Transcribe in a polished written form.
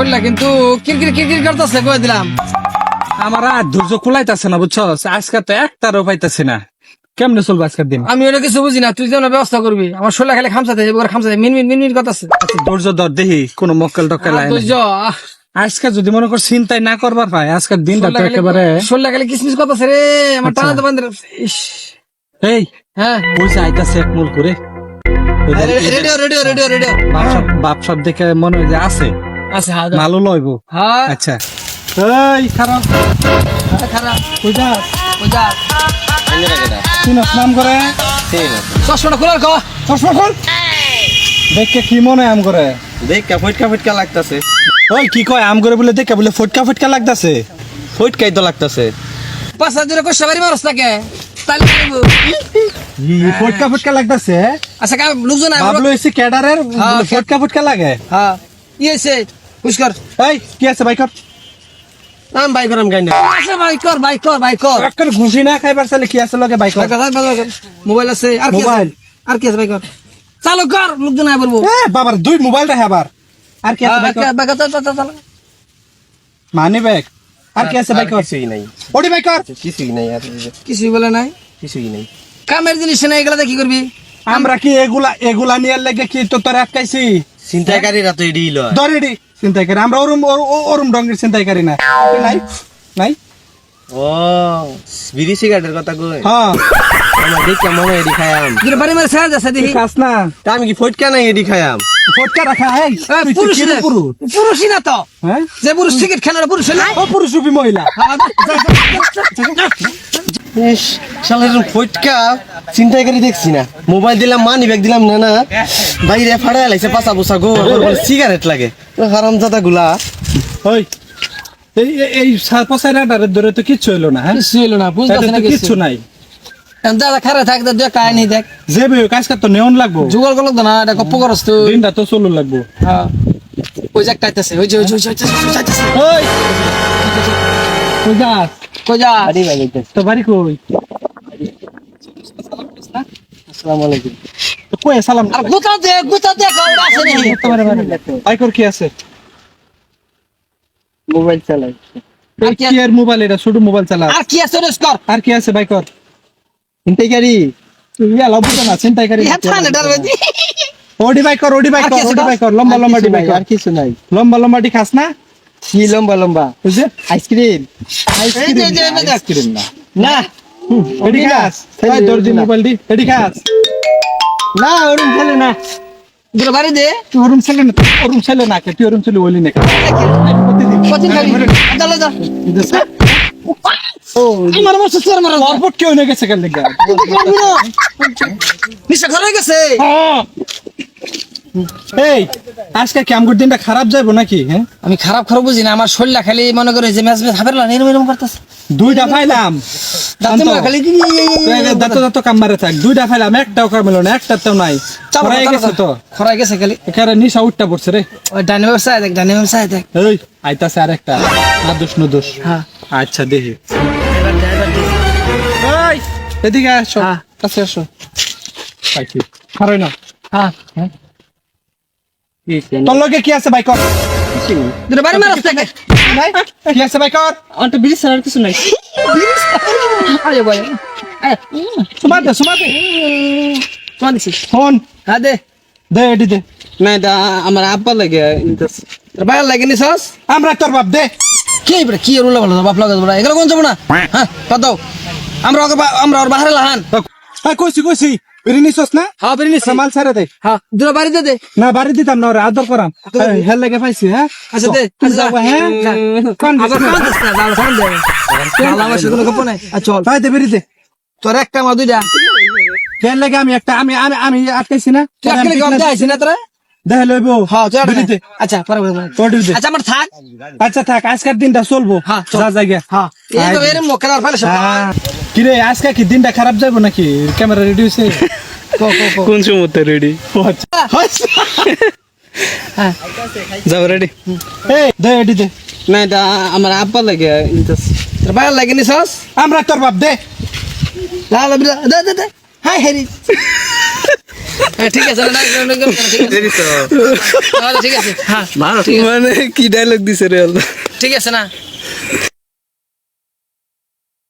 শরীরটা কিন্তু কিরকির কিরকির করতেছে কই দিলাম। আমার আর ধৈর্য কুলাইতেছে না বুঝছো, আজকে তো একটারও পাইতেছি না। কেমনে চলবো আজকের দিন? আমি ওটা কিছু বুঝি না, তুই যেন ব্যবস্থা করবি। আমার শরীরটা খালি খামসাতে খামসাতে মিনমিন মিনমিন করতেছে। আচ্ছা, ধৈর্য ধর দেখি কোন মক্কেল টক্কেল আয় নাকি। আজকে যদি মনে কর চিন্তাই না করবার পাই, আজকের দিনটা তো একেবারে শরীরটা খালি কিসমিস করতেছে রে আমার, আচ্ছা। টানা তো বান্ধে। এই হ্যাঁ পয়সা আইতাছে এক মূল করে রেডিও রেডিও রেডিও রেডিও বাপসব দেখে মনে হয় যে আছে আচ্ছা হ্যাঁ মালও লইব। হ্যাঁ আচ্ছা এই খারাপ খারাপ পয়সা বুঝা চিনস নাম করে চশমাটা খোলার ক চশমা খোল দেখে কি মনে হয় আম করে দেখা ফটকা ফটকা লাগতাছে। ওই কি কয় আম করে বলে দেখে বলে ফটকা ফটকা লাগতাছে। ফটকাই তো লাগতাছে। 5 জোরে কষ্ট বাড়ি মারস তাকে তাহলে বলবো। ফটকা ফটকা লাগতাছে। আচ্ছা কাম লোকজন আয় বাবলু এসে ক্যাডারের হ্যাঁ, ফটকা ফটকা লাগে। হ্যাঁ ইয়েছে পুষ্কর এই কি আছে বাইক নাম বাই করাম গাইনা। আচ্ছা ভাই কর ভাই কর ভাই কর একটা ঘুষি না খাইবার চাইলে কি আছে লগে বাইক মোবাইল আছে আর কি আছে? মোবাইল। আর কি আছে ভাই কর চালু কর লোকজন আয় বলবো। বাবার দুই মোবাইল রাখে আবার আর কি আছে বাইক মানি ব্যাগ আর কি আছে বাইক কিছুই নাই, ওডি বাইক কিছুই নাই, আর কিছুই বলে নাই, কিছুই নাই। কামের জিনিস না এগুলা কি করবি? আমরা কি এগুলা এগুলা নিয়ে লাগে কি তো তোর আটকাইছি চিন্তাকারীরা তো এডি লয়। ধরেডি চিন্তাই করি আমরা ওরম ওরম রঙের চিন্তাই করি না। নাই নাই ও বিড়ি সিগারেটের কথা কই। হ্যাঁ আমার দেখে মনে এডি খায়াম। তোর বাড়ি মারে সাজ আছে দেখি। খাস না তা আমি কি ফটকা নাই এডি খায়াম। ফটকা রাখা এই তুই পুরুষ কি না, পুরুষ পুরুষই না তো, হ্যাঁ যে পুরুষ টিকিট খেলার পুরুষ না। ও পুরুষ রূপী মহিলা ইস শালার ফটকা চিন্তাকারী দেখছি না। মোবাইল দিলাম মানি ব্যাগ দিলাম না না বাইরে ফাড়ায় লাইছে পাছা পোছা গো সিগারেট লাগে হারামজাদা গুলা। ওই এই এই সারপসাই রাডারের ধরে তো কিচ্ছু হইলো না। হ্যাঁ কিছু হলো না, বুঝতেছ না কিচ্ছু নাই। দাদা খারাপ থাক দে কায় নেই দেখ যে বে কাজ করতে নেওন লাগবো, জুগাল গলক না এটা কপ্প করস তুই। দিনটা তো চলু লাগবো। হ্যাঁ ওই জায়গা টাইতেছে ওই যে যাইতেছে ওই কই যাস? কই যা আরে ভাই তো বাড়ি কই? আসসালামু আলাইকুম। তো কই সালাম আর গুতা দে কওড়া আছে নি। বাইকর কি আছে? মোবাইল চালাই। এই কি এর মোবাইল, এটা ছোট মোবাইল চালা। আর কি আছে রেস কর আর কি আছে বাইকর? চিন্তাকারী তুই ইয়ালা বুঝা না চিন্তাই করি। ইয়া থানে ডারবে দি ওডি বাইকর ওডি বাইকর আর কি আছে ওডি বাইকর লম্বা লম্বা ডি বাইকর। আর কিছু নাই। লম্বা লম্বা ডি খাস না? কি লম্বা লম্বা বুঝে আইসক্রিম। এই যে আইসক্রিম না না এডি খাস। না। এই দর্জি মোবাইল দি এডি খাস। না ওরম খেলে না। দুটো বাড়ি দে তুই ওরুম ছেলে না, ওরুম ছেলে না কে তুই ওরুম ছেলে ওইলি না কত খালি দাও দাও ও আমার মত সর মারা লরপট কেউ না গেছে কাল লাগা। নিশা ঘরে গেছে। এই আজকে কি আমগুর দিনটা খারাপ যাইবো নাকি? হ্যাঁ আমি খারাপ বুঝি না, আমার শরীরটা খালি মনে করে যে ম্যাচ হাবের না এরকম করতেছে। দুইটা পাইলাম দাঁতে মা খালি দাঁত কাম মারে থাক। দুইটা পাইলাম একটাও কাম হলো না, একটাতেও নাই। খরাই গেছে তো, খরাই গেছে খালি। এখানে নিশা উঠটা পড়ছে রে। ওই ডানে ব্যবসায় দেখ এই আইতাছে আরেকটা না দোষ নো দোষ। হ্যাঁ আচ্ছা দেখি এই এদিকে আসো, হ্যাঁ। কাছে আসো। পাইছি খারাই না হ্যাঁ তোর লগে কি আছে বাইকর? দুটো বাড়ি মারস তাকে নাই কি আছে বাইকর? অন্ত বিড়ি ছাড়ার কিছু নাই। আরে ভাই সুমাতে তোমার দিছিস ফোন হ্যাঁ দে দে এডি দে। না এটা আমার আব্বা লাগে ইন্টারেস্ট। তোর বাইরে লাগে নিছস আমরা তোর বাপ দে। কি বড় কি রুলা বলো বাপ লাগা বড় এগুলো কোন যাব না। হ্যাঁ দাও আমরা ওর বাইরে লাহান। হ্যাঁ কইছি বেরি নিছস না? হ্যাঁ বেরি নিছি। মাল ছাড়ে দে। হ্যাঁ দুটো বাড়ি দে না বাড়ি দিতাম না, ওরে আদর করাম। হেল লাগে পাইছি। হ্যাঁ আচ্ছা দে তুই যাবো। হ্যাঁ কোন আবার কাঁদিস না দাও সামনে দে দাও আমার সাথে কোনো গপ নাই। চল তাই দে বেরি দে। তোর একটা মা দুইটা হেল লাগে আমি একটা আমি আটকাইছি না। তুই আজকে গপ দেখাইছিস না তোরা। দেখ লইবো। হ্যাঁ চল বেরি দে। আচ্ছা পরে তোর দে। আচ্ছা আমার থাক। আচ্ছা থাক, আজকের দিনটা চলবো। হ্যাঁ, চল। যা জায়গা। হ্যাঁ এই তো এর মোকালার ফেলে সব কিরে আজকে কি দিনটা খারাপ যাবো নাকি? ক্যামেরা রেডি হইছে? কোন সময়তে রেডি? হ্যাঁ যাও রেডি। এই দে এডি দে। না এটা আমার আব্বা লাগে ইন্টারেস্ট। তোর বাইরে লাগে নিছস আমরা তোর বাপ দে। লাল দে দে দে হাই হেরি ঠিক আছে না ঠিক আছে হ্যাঁ মানে কি ডায়লগ দিছে রে আল্লাহ ঠিক আছে না